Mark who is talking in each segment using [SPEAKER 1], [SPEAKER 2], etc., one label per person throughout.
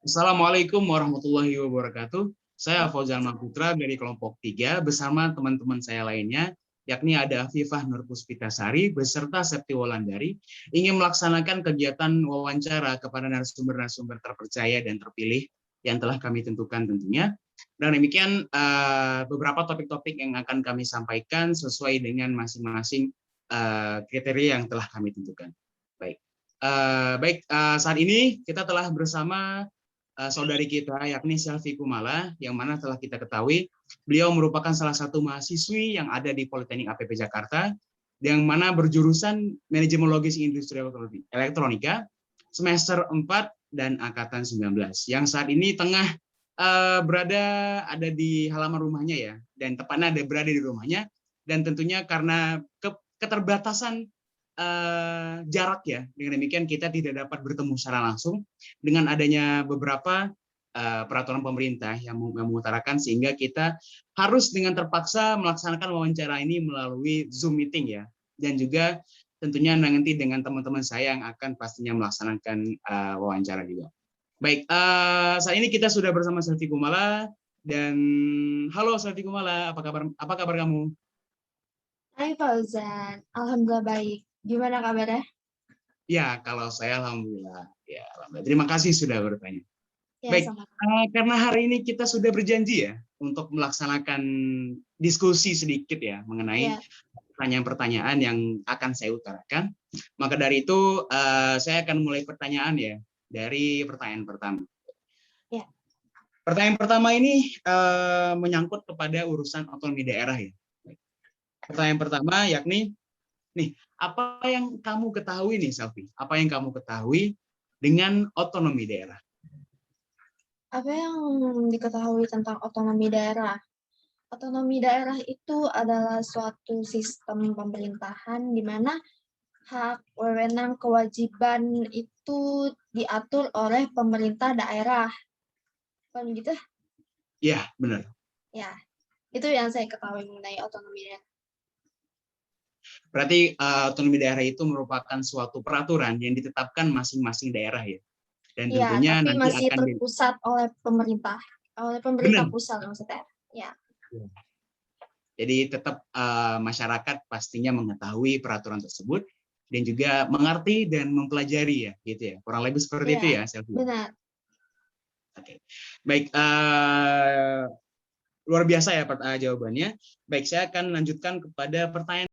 [SPEAKER 1] Assalamualaikum warahmatullahi wabarakatuh. Saya Fauzan
[SPEAKER 2] Waalaikumsalam.
[SPEAKER 1] Maputra dari kelompok 3 bersama teman-teman saya lainnya, yakni ada Afifah Nur Puspitasari beserta Septi Wolandari, ingin melaksanakan kegiatan wawancara kepada narasumber-narasumber terpercaya dan terpilih yang telah kami tentukan tentunya. Dan demikian beberapa topik-topik yang akan kami sampaikan sesuai dengan masing-masing kriteria yang telah kami tentukan. Baik, saat ini kita telah bersama saudari kita yakni Selvi Kumala yang mana telah kita ketahui beliau merupakan salah satu mahasiswi yang ada di Politeknik APP Jakarta yang mana berjurusan Manajemen Logis Industri Elektronika semester 4 dan angkatan 19 yang saat ini tengah ada di halaman rumahnya ya, dan tepatnya berada di rumahnya, dan tentunya karena keterbatasan jarak ya, dengan demikian kita tidak dapat bertemu secara langsung dengan adanya beberapa peraturan pemerintah yang mengutarakan, sehingga kita harus dengan terpaksa melaksanakan wawancara ini melalui Zoom meeting ya, dan juga tentunya nanti dengan teman-teman saya yang akan pastinya melaksanakan wawancara juga. Baik, saat ini kita sudah bersama Selvi Kumala, dan halo Selvi Kumala, apa kabar kamu?
[SPEAKER 2] Hai Fauzan, Alhamdulillah baik. Gimana kabarnya?
[SPEAKER 1] Ya, kalau saya alhamdulillah. Ya, alhamdulillah. Terima kasih sudah bertanya.
[SPEAKER 2] Ya,
[SPEAKER 1] Baik,
[SPEAKER 2] sama.
[SPEAKER 1] karena hari ini kita sudah berjanji ya untuk melaksanakan diskusi sedikit ya mengenai
[SPEAKER 2] Ya,
[SPEAKER 1] pertanyaan-pertanyaan yang akan saya utarakan. Maka dari itu saya akan mulai pertanyaan ya dari pertanyaan pertama.
[SPEAKER 2] ya.
[SPEAKER 1] Pertanyaan pertama ini menyangkut kepada urusan otonomi daerah ya. Pertanyaan pertama yakni, nih, apa yang kamu ketahui nih, Selvi? Apa yang kamu ketahui dengan otonomi daerah?
[SPEAKER 2] Apa yang diketahui tentang otonomi daerah? Otonomi daerah itu adalah suatu sistem pemerintahan di mana hak, wewenang, kewajiban itu diatur oleh pemerintah daerah. Kan gitu?
[SPEAKER 1] Ya, benar.
[SPEAKER 2] Ya, itu yang saya ketahui mengenai otonomi daerah.
[SPEAKER 1] Berarti otonomi daerah itu merupakan suatu peraturan yang ditetapkan masing-masing daerah ya. Dan
[SPEAKER 2] Iya,
[SPEAKER 1] tentunya
[SPEAKER 2] tapi
[SPEAKER 1] nanti
[SPEAKER 2] masih
[SPEAKER 1] akan
[SPEAKER 2] terpusat oleh pemerintah
[SPEAKER 1] benar.
[SPEAKER 2] pusat maksudnya. Ya,
[SPEAKER 1] Jadi tetap masyarakat pastinya mengetahui peraturan tersebut dan juga mengerti dan mempelajari ya, gitu ya. Kurang lebih seperti itu
[SPEAKER 2] ya,
[SPEAKER 1] ya, Selvi.
[SPEAKER 2] benar.
[SPEAKER 1] Oke. Baik, luar biasa ya jawabannya. Baik, saya akan lanjutkan kepada pertanyaan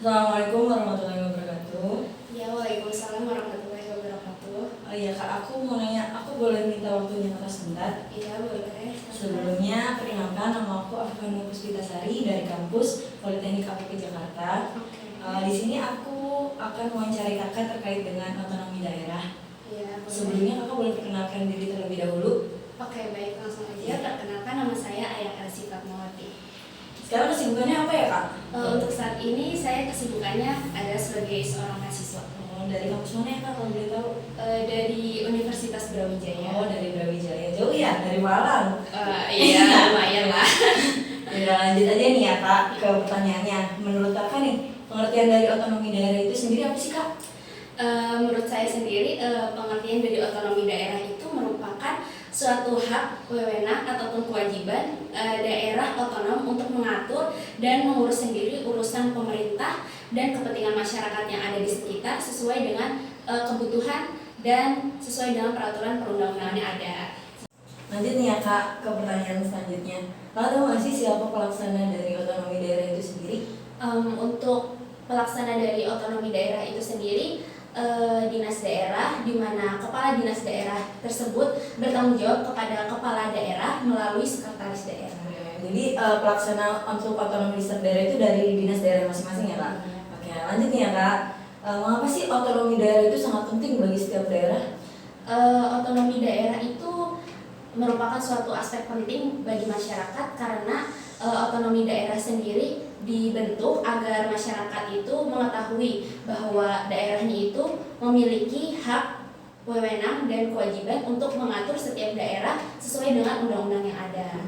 [SPEAKER 3] Assalamualaikum warahmatullahi wabarakatuh.
[SPEAKER 2] Ya, waalaikumsalam warahmatullahi wabarakatuh.
[SPEAKER 3] Oh iya Kak, aku mau nanya, aku boleh minta waktunya Kakak sebentar?
[SPEAKER 2] Iya, boleh.
[SPEAKER 3] Sebelumnya, perkenalkan nama aku Afan Puspitasari dari kampus Politeknik APP Jakarta.
[SPEAKER 2] Oke.
[SPEAKER 3] Di sini aku akan mewawancarai Kakak terkait dengan otonomi daerah.
[SPEAKER 2] Iya, boleh.
[SPEAKER 3] Sebelumnya Kakak boleh perkenalkan diri terlebih dahulu.
[SPEAKER 2] Oke, baik, langsung aja. Perkenalkan, nama saya Ayah Elsie Fatmawati.
[SPEAKER 3] Sekarang kesibukannya apa ya Kak?
[SPEAKER 2] Untuk saat ini saya kesibukannya adalah sebagai seorang mahasiswa.
[SPEAKER 3] Dari kampus mana ya Kak kalau boleh tahu?
[SPEAKER 2] Dari Universitas Brawijaya.
[SPEAKER 3] Oh, dari Brawijaya. Jauh ya? Dari Malang?
[SPEAKER 2] Iya, lumayan lah.
[SPEAKER 3] Ya, lanjut aja nih ya Kak ke pertanyaannya. Menurut Kakak nih, pengertian dari otonomi daerah itu sendiri apa sih Kak?
[SPEAKER 2] Menurut saya sendiri, pengertian dari otonomi daerah itu merupakan suatu hak, wewenang ataupun kewajiban daerah otonom untuk mengatur dan mengurus sendiri urusan pemerintah dan kepentingan masyarakat yang ada di sekitar sesuai dengan kebutuhan dan sesuai dengan peraturan perundang-undangan yang ada.
[SPEAKER 3] Lanjut nih ya Kak ke pertanyaan selanjutnya. Kakak tahu nggak sih siapa pelaksana dari otonomi daerah itu sendiri?
[SPEAKER 2] Untuk pelaksana dari otonomi daerah itu sendiri, dinas daerah, di mana kepala dinas daerah tersebut bertanggung jawab kepada kepala daerah melalui sekretaris daerah.
[SPEAKER 3] Jadi pelaksana untuk otonomi daerah itu dari dinas daerah masing-masing ya Kak? Oke, lanjut nih ya Kak. Mengapa sih otonomi daerah itu sangat penting bagi setiap daerah?
[SPEAKER 2] Otonomi daerah itu merupakan suatu aspek penting bagi masyarakat karena otonomi daerah sendiri dibentuk agar masyarakat itu mengetahui bahwa daerahnya itu memiliki hak, wewenang, dan kewajiban untuk mengatur setiap daerah sesuai dengan undang-undang yang ada.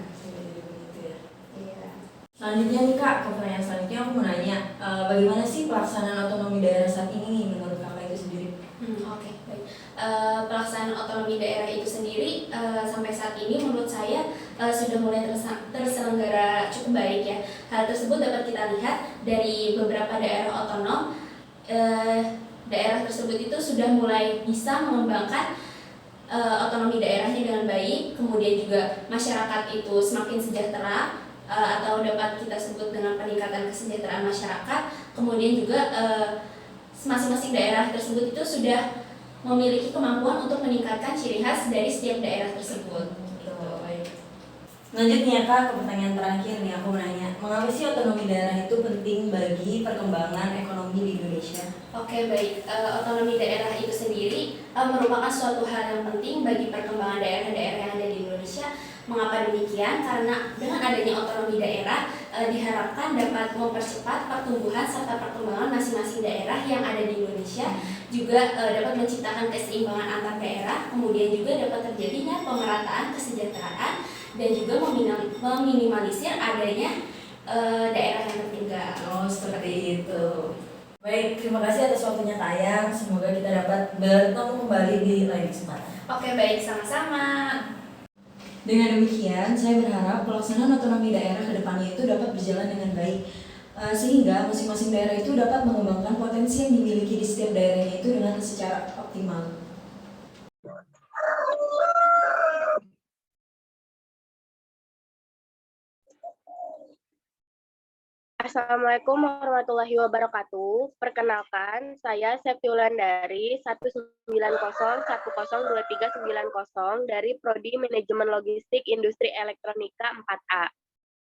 [SPEAKER 2] Iya.
[SPEAKER 3] Selanjutnya nih Kak, ke pertanyaan selanjutnya aku mau nanya, bagaimana sih pelaksanaan otonomi daerah saat ini menurut Kakak itu sendiri?
[SPEAKER 2] Oke, baik. Pelaksanaan otonomi daerah itu sendiri sampai saat ini menurut saya sudah mulai terselenggara cukup baik ya. Hal tersebut dapat kita lihat dari beberapa daerah otonom. Daerah tersebut itu sudah mulai bisa mengembangkan otonomi daerahnya dengan baik, kemudian juga masyarakat itu semakin sejahtera atau dapat kita sebut dengan peningkatan kesejahteraan masyarakat. Kemudian juga masing-masing daerah tersebut itu sudah memiliki kemampuan untuk meningkatkan ciri khas dari setiap daerah tersebut.
[SPEAKER 3] Lanjut nih ya Kak, ke pertanyaan terakhir nih aku menanya, mengapa sih otonomi daerah itu penting bagi perkembangan ekonomi di Indonesia?
[SPEAKER 2] Oke, baik. Otonomi daerah itu sendiri merupakan suatu hal yang penting bagi perkembangan daerah-daerah yang ada di Indonesia. Mengapa demikian? Karena dengan adanya otonomi daerah diharapkan dapat mempercepat pertumbuhan serta perkembangan masing-masing daerah yang ada di Indonesia, juga dapat menciptakan keseimbangan antar daerah, kemudian juga dapat terjadinya pemerataan kesejahteraan dan juga meminimalisir adanya daerah yang tertinggal.
[SPEAKER 3] Oh, seperti itu. Baik, terima kasih atas waktunya Kak Ayang. Semoga kita dapat bertemu kembali di lain kesempatan.
[SPEAKER 2] Oke, baik, sama-sama.
[SPEAKER 3] Dengan demikian, saya berharap pelaksanaan otonomi daerah ke depannya itu dapat berjalan dengan baik, sehingga masing-masing daerah itu dapat mengembangkan potensi yang dimiliki di setiap daerahnya itu dengan secara optimal.
[SPEAKER 4] Assalamualaikum warahmatullahi wabarakatuh. Perkenalkan, saya Septiulan dari 190102390 dari Prodi Manajemen Logistik Industri Elektronika 4A.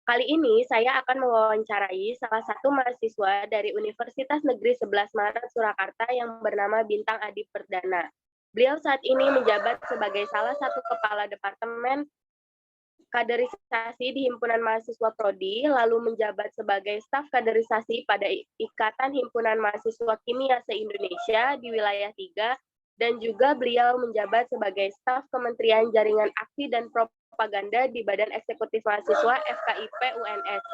[SPEAKER 4] Kali ini saya akan mewawancarai salah satu mahasiswa dari Universitas Negeri 11 Maret Surakarta yang bernama Bintang Adi Perdana. Beliau saat ini menjabat sebagai salah satu kepala departemen kaderisasi di Himpunan Mahasiswa Prodi, lalu menjabat sebagai staf kaderisasi pada Ikatan Himpunan Mahasiswa Kimia se-Indonesia di wilayah 3, dan juga beliau menjabat sebagai staf Kementerian Jaringan Aksi dan Propaganda di Badan Eksekutif Mahasiswa FKIP UNS.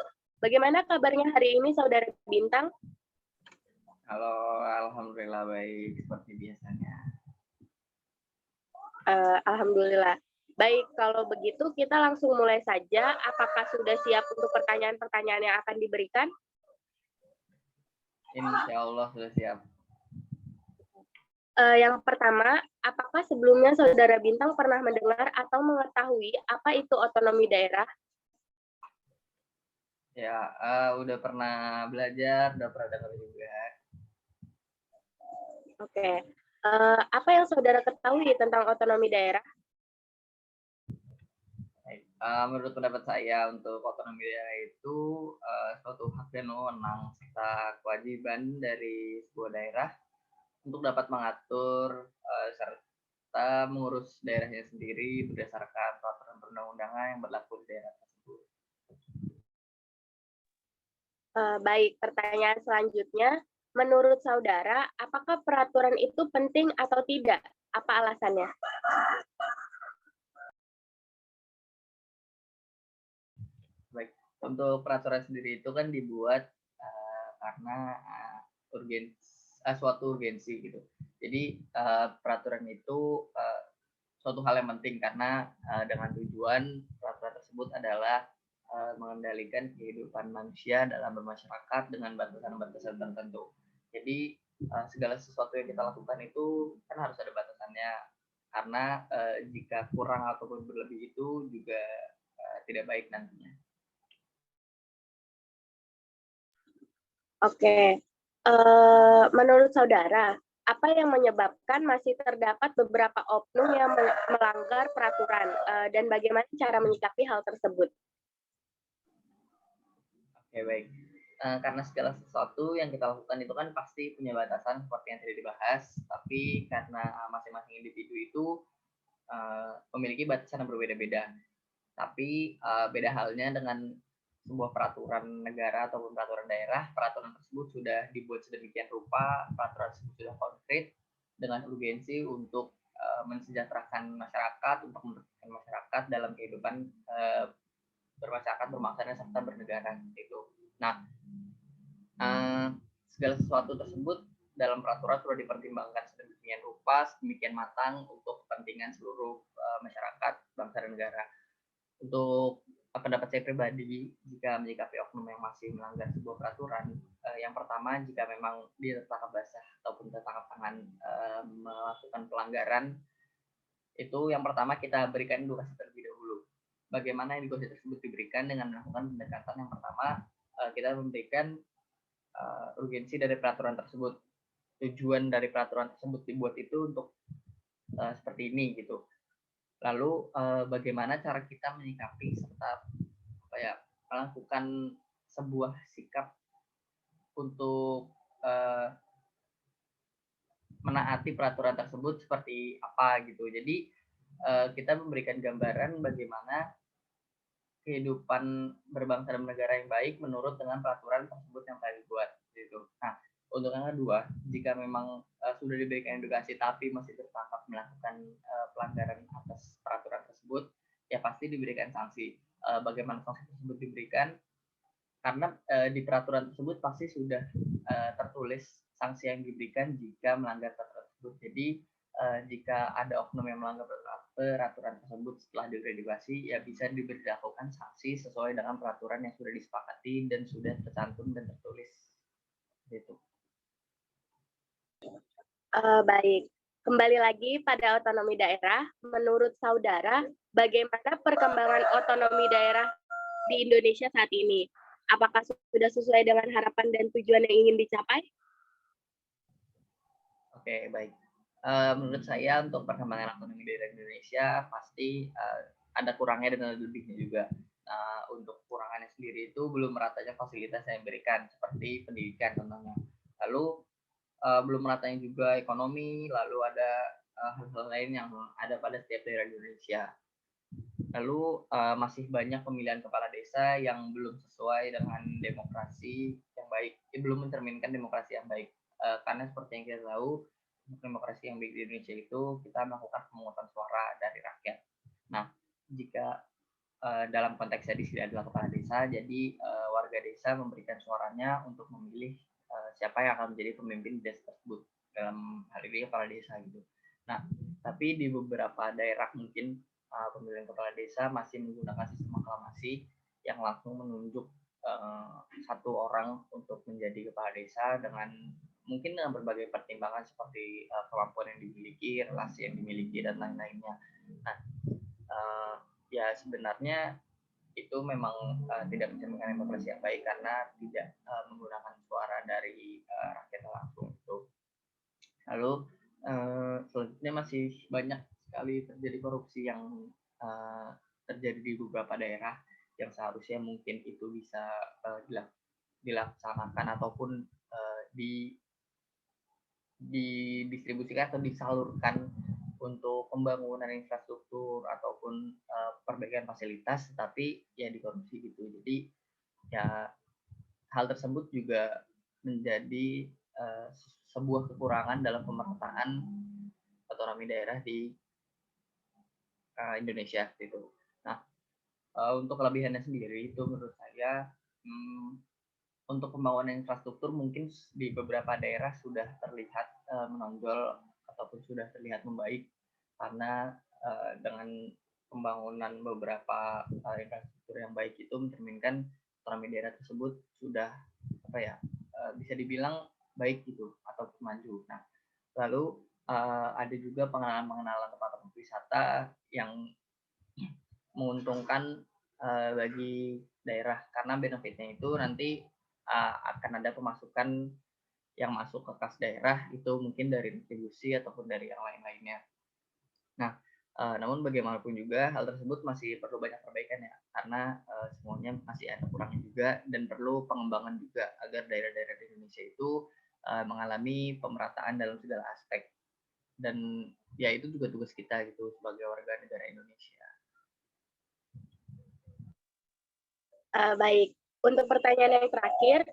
[SPEAKER 4] Bagaimana kabarnya hari ini, Saudara Bintang?
[SPEAKER 5] Halo, alhamdulillah baik seperti biasanya.
[SPEAKER 4] Alhamdulillah. Baik, kalau begitu kita langsung mulai saja. Apakah sudah siap untuk pertanyaan-pertanyaan yang akan diberikan?
[SPEAKER 5] Insya Allah sudah siap.
[SPEAKER 4] Yang pertama, apakah sebelumnya Saudara Bintang pernah mendengar atau mengetahui apa itu otonomi daerah?
[SPEAKER 5] Ya, udah pernah belajar, udah pernah dengar juga.
[SPEAKER 4] Oke. Apa yang saudara ketahui tentang otonomi daerah?
[SPEAKER 5] Baik. Menurut pendapat saya untuk otonomi daerah itu suatu hak dan wewenang serta kewajiban dari sebuah daerah untuk dapat mengatur serta mengurus daerahnya sendiri berdasarkan peraturan perundang-undangan yang berlaku di daerah tersebut.
[SPEAKER 4] Baik, pertanyaan selanjutnya. Menurut saudara, apakah peraturan itu penting atau tidak? Apa alasannya?
[SPEAKER 5] Baik, untuk peraturan sendiri itu kan dibuat karena suatu urgensi gitu. Jadi peraturan itu suatu hal yang penting karena dengan tujuan peraturan tersebut adalah mengendalikan kehidupan manusia dalam bermasyarakat dengan batasan-batasan tertentu. Jadi segala sesuatu yang kita lakukan itu kan harus ada batasannya karena jika kurang ataupun berlebih itu juga tidak baik nantinya.
[SPEAKER 4] Oke. Menurut saudara, apa yang menyebabkan masih terdapat beberapa oknum yang melanggar peraturan dan bagaimana cara menyikapi hal tersebut?
[SPEAKER 5] Oke, baik. Karena segala sesuatu yang kita lakukan itu kan pasti punya batasan seperti yang tadi dibahas, tapi karena masing-masing individu itu memiliki batasan yang berbeda-beda. Tapi beda halnya dengan sebuah peraturan negara ataupun peraturan daerah, peraturan tersebut sudah dibuat sedemikian rupa, peraturan tersebut sudah konkret dengan urgensi untuk mensejahterakan masyarakat, untuk mendekatkan masyarakat dalam kehidupan bermasyarakat, berbangsa dan serta bernegara itu. Nah, segala sesuatu tersebut dalam peraturan sudah dipertimbangkan sedemikian rupa, sedemikian matang untuk kepentingan seluruh masyarakat, bangsa dan negara. Untuk pendapat saya pribadi, jika menyikapi oknum yang masih melanggar sebuah peraturan, yang pertama jika memang dia tertangkap basah ataupun tertangkap tangan melakukan pelanggaran, itu yang pertama kita berikan edukasi terlebih dahulu. Bagaimana edukasi tersebut diberikan dengan melakukan pendekatan yang pertama, kita memberikan urgensi dari peraturan tersebut. Tujuan dari peraturan tersebut dibuat itu untuk seperti ini gitu. Lalu bagaimana cara kita menyikapi serta melakukan sebuah sikap untuk menaati peraturan tersebut seperti apa gitu. Jadi kita memberikan gambaran bagaimana kehidupan berbangsa dan negara yang baik menurut dengan peraturan tersebut yang telah dibuat gitu. Nah, untuk yang kedua, jika memang sudah diberikan edukasi tapi masih tertangkap melakukan pelanggaran atas peraturan tersebut, ya pasti diberikan sanksi. Bagaimana sanksi tersebut diberikan? Karena di peraturan tersebut pasti sudah tertulis sanksi yang diberikan jika melanggar peraturan tersebut. Jadi jika ada oknum yang melanggar peraturan tersebut setelah diedukasi, ya bisa diberlakukan sanksi sesuai dengan peraturan yang sudah disepakati dan sudah tercantum dan tertulis. Gitu.
[SPEAKER 4] Baik, kembali lagi pada otonomi daerah. Menurut saudara, bagaimana perkembangan otonomi daerah di Indonesia saat ini? Apakah sudah sesuai dengan harapan dan tujuan yang ingin dicapai?
[SPEAKER 5] Oke, baik. Menurut saya untuk perkembangan otonomi daerah Indonesia pasti ada kurangnya dan ada lebihnya juga. Untuk kurangannya sendiri itu belum meratanya fasilitas yang diberikan seperti pendidikan contohnya. Lalu belum meratanya juga ekonomi, lalu ada hal-hal lain yang ada pada setiap daerah di Indonesia. Lalu masih banyak pemilihan kepala desa yang belum sesuai dengan demokrasi yang baik, belum mencerminkan demokrasi yang baik. Karena seperti yang kita tahu, demokrasi yang baik di Indonesia itu kita melakukan pemungutan suara dari rakyat. Nah, jika dalam konteks di sini adalah kepala desa, jadi warga desa memberikan suaranya untuk memilih siapa yang akan menjadi pemimpin desa tersebut, dalam hal ini kepala desa gitu. Nah, tapi di beberapa daerah mungkin pemilihan kepala desa masih menggunakan sistem aklamasi yang langsung menunjuk satu orang untuk menjadi kepala desa dengan mungkin dengan berbagai pertimbangan seperti kemampuan yang dimiliki, relasi yang dimiliki dan lain-lainnya. Nah, ya sebenarnya itu memang tidak mencerminkan demokrasi yang baik karena tidak menggunakan suara dari rakyat langsung itu. Lalu selanjutnya masih banyak sekali terjadi korupsi yang terjadi di beberapa daerah yang seharusnya mungkin itu bisa dilaksanakan ataupun didistribusikan atau disalurkan untuk pembangunan infrastruktur ataupun perbaikan fasilitas, tapi ya dikorupsi gitu. Jadi ya hal tersebut juga menjadi sebuah kekurangan dalam pemerataan otonomi daerah di Indonesia gitu. Nah, untuk kelebihannya sendiri itu menurut saya untuk pembangunan infrastruktur mungkin di beberapa daerah sudah terlihat menonjol ataupun sudah terlihat membaik karena dengan pembangunan beberapa infrastruktur yang baik itu mencerminkan otonomi daerah tersebut sudah bisa dibilang baik gitu atau maju. Nah, lalu ada juga pengenalan tempat wisata yang menguntungkan bagi daerah karena benefitnya itu nanti akan ada pemasukan yang masuk ke kas daerah itu mungkin dari distribusi ataupun dari yang lain-lainnya. Nah, namun bagaimanapun juga hal tersebut masih perlu banyak perbaikan ya karena semuanya masih ada kurangnya juga dan perlu pengembangan juga agar daerah-daerah di Indonesia itu mengalami pemerataan dalam segala aspek dan ya itu juga tugas kita gitu sebagai warga negara Indonesia.
[SPEAKER 4] Baik, untuk pertanyaan yang terakhir,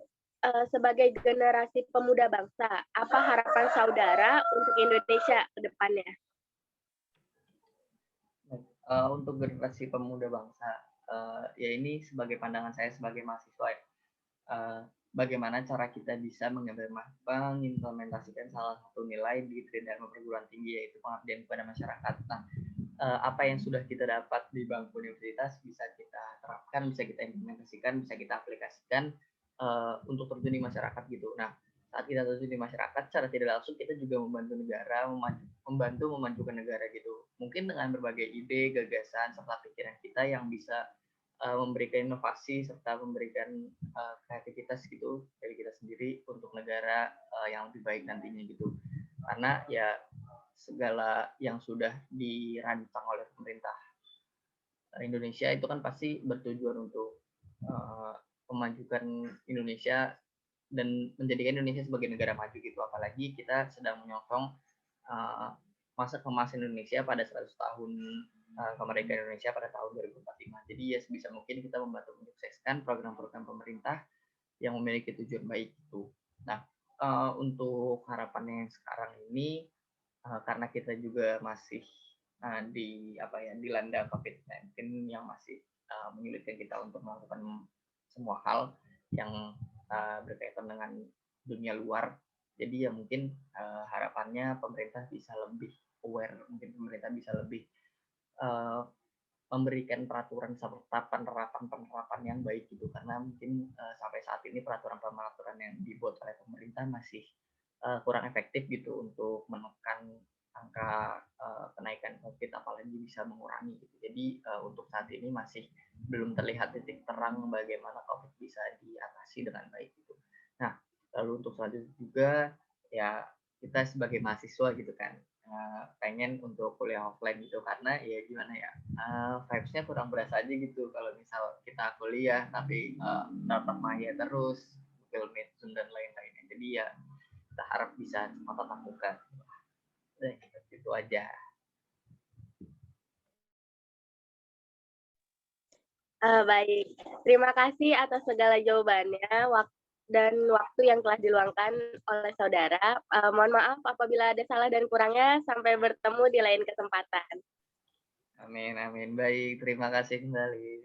[SPEAKER 4] sebagai generasi pemuda bangsa, apa harapan saudara untuk Indonesia ke depannya?
[SPEAKER 5] Untuk generasi pemuda bangsa, ya ini sebagai pandangan saya sebagai mahasiswa ya, bagaimana cara kita bisa mengimplementasikan salah satu nilai di Tridharma perguruan tinggi yaitu pengabdian kepada masyarakat. Nah, apa yang sudah kita dapat di bangku universitas bisa kita terapkan, bisa kita implementasikan, bisa kita aplikasikan untuk terjun di masyarakat gitu. Nah, saat kita terjun di masyarakat, secara tidak langsung kita juga membantu negara, membantu memajukan negara gitu. Mungkin dengan berbagai ide, gagasan, serta pikiran kita yang bisa memberikan inovasi serta memberikan kreativitas gitu dari kita sendiri untuk negara yang lebih baik nantinya gitu. Karena ya segala yang sudah dirancang oleh pemerintah Indonesia itu kan pasti bertujuan untuk memajukan Indonesia dan menjadikan Indonesia sebagai negara maju gitu. Apalagi kita sedang menyokong masa keemasan Indonesia pada 100 tahun kemerdekaan Indonesia pada tahun 2045. Jadi ya sebisa mungkin kita membantu menyukseskan program-program pemerintah yang memiliki tujuan baik itu. Nah, untuk harapannya yang sekarang ini karena kita juga masih dilanda COVID-19 yang masih menyulitkan kita untuk melakukan semua hal yang berkaitan dengan dunia luar. Jadi ya mungkin harapannya pemerintah bisa lebih aware, mungkin pemerintah bisa lebih memberikan peraturan serta penerapan yang baik gitu karena mungkin sampai saat ini peraturan yang dibuat oleh pemerintah masih kurang efektif gitu untuk menekan angka kenaikan COVID apalagi bisa mengurangi gitu. Jadi untuk saat ini masih belum terlihat titik terang bagaimana COVID bisa diatasi dengan baik gitu. Nah, lalu untuk selanjutnya juga ya kita sebagai mahasiswa gitu kan pengen untuk kuliah offline gitu karena ya gimana ya vibes-nya kurang berasa aja gitu kalau misal kita kuliah tapi tatap maya terus, Google Meet, Zoom dan lain-lainnya. Jadi ya kita harap bisa cepat tatap muka. Itu aja.
[SPEAKER 4] Baik, terima kasih atas segala jawabannya dan waktu yang telah diluangkan oleh saudara. Mohon maaf apabila ada salah dan kurangnya. Sampai bertemu di lain kesempatan.
[SPEAKER 5] Amin, amin. Baik, terima kasih kembali.